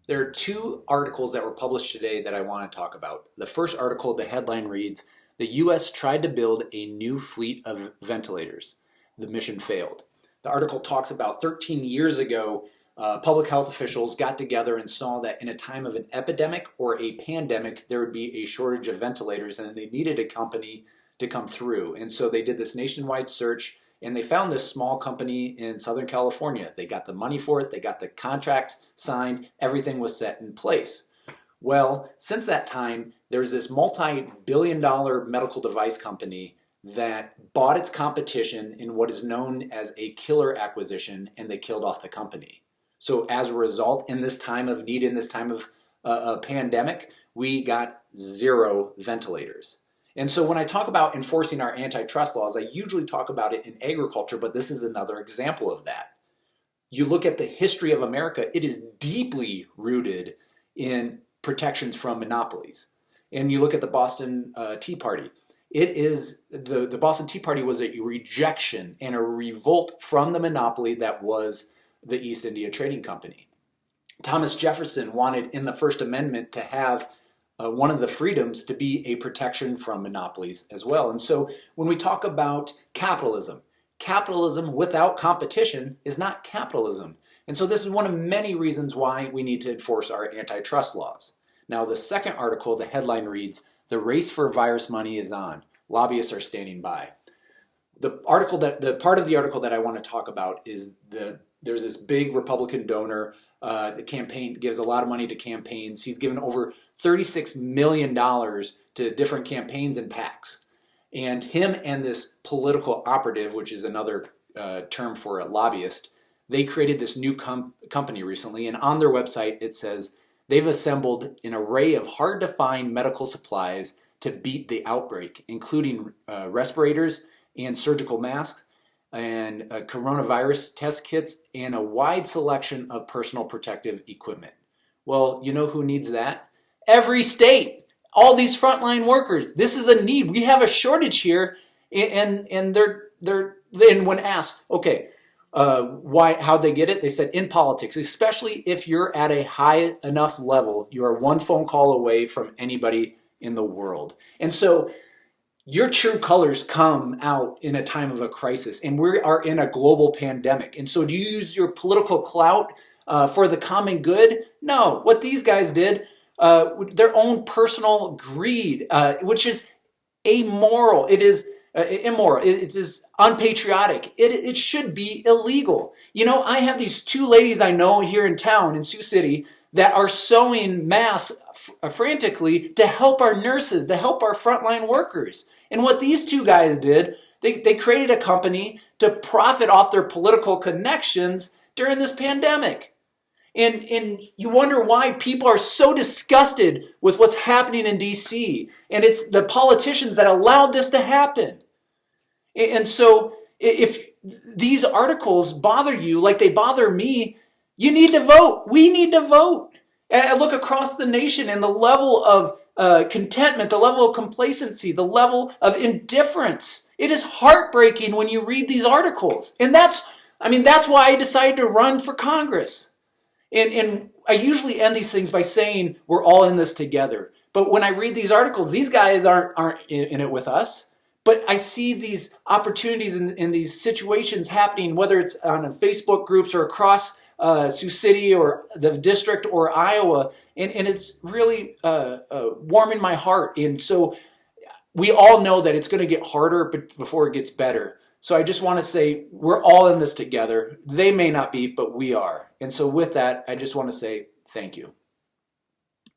There are two articles that were published today that I want to talk about. The first article, the headline reads, "The U.S. tried to build a new fleet of ventilators. The mission failed." The article talks about 13 years ago, public health officials got together and saw that in a time of an epidemic or a pandemic, there would be a shortage of ventilators and they needed a company to come through. And so they did this nationwide search and they found this small company in Southern California. They got the money for it, they got the contract signed, everything was set in place. Well, since that time, there's this multi-billion-dollar medical device company that bought its competition in what is known as a killer acquisition, and they killed off the company. So as a result, in this time of need, in this time of a pandemic, we got zero ventilators. And so when I talk about enforcing our antitrust laws, I usually talk about it in agriculture, but this is another example of that. You look at the history of America, it is deeply rooted in protections from monopolies. And you look at the Boston Tea Party. The Boston Tea Party was a rejection and a revolt from the monopoly that was the East India Trading Company. Thomas Jefferson wanted in the First Amendment to have one of the freedoms to be a protection from monopolies as well. And so when we talk about capitalism, capitalism without competition is not capitalism. And so this is one of many reasons why we need to enforce our antitrust laws. Now, the second article, the headline reads, "The race for virus money is on. Lobbyists are standing by." The part of the article that I want to talk about is there's this big Republican donor. The campaign gives a lot of money to campaigns. He's given over $36 million to different campaigns and PACs. And him and this political operative, which is another term for a lobbyist, they created this new company recently. And on their website, it says they've assembled an array of hard-to-find medical supplies to beat the outbreak, including respirators and surgical masks, and coronavirus test kits, and a wide selection of personal protective equipment. Well, you know who needs that? Every state. All these frontline workers. This is a need. We have a shortage here, and when asked, okay, how'd they get it? They said in politics, especially if you're at a high enough level, you are one phone call away from anybody in the world. And so your true colors come out in a time of a crisis, and we are in a global pandemic. And so do you use your political clout for the common good? No. What these guys did, their own personal greed, which is amoral. It is immoral. It is unpatriotic. It should be illegal. You know, I have these two ladies I know here in town in Sioux City that are sewing masks frantically to help our nurses, to help our frontline workers. And what these two guys did, they created a company to profit off their political connections during this pandemic. And you wonder why people are so disgusted with what's happening in DC. And it's the politicians that allowed this to happen. And so if these articles bother you like they bother me, you need to vote. We need to vote. I look across the nation and the level of contentment, the level of complacency, the level of indifference. It is heartbreaking when you read these articles. And that's why I decided to run for Congress. And I usually end these things by saying we're all in this together. But when I read these articles, these guys aren't in it with us. But I see these opportunities in these situations happening, whether it's on Facebook groups or across Sioux City or the district or Iowa, and it's really warming my heart. And so we all know that it's going to get harder before it gets better. So I just want to say we're all in this together. They may not be, but we are. And so with that, I just want to say thank you.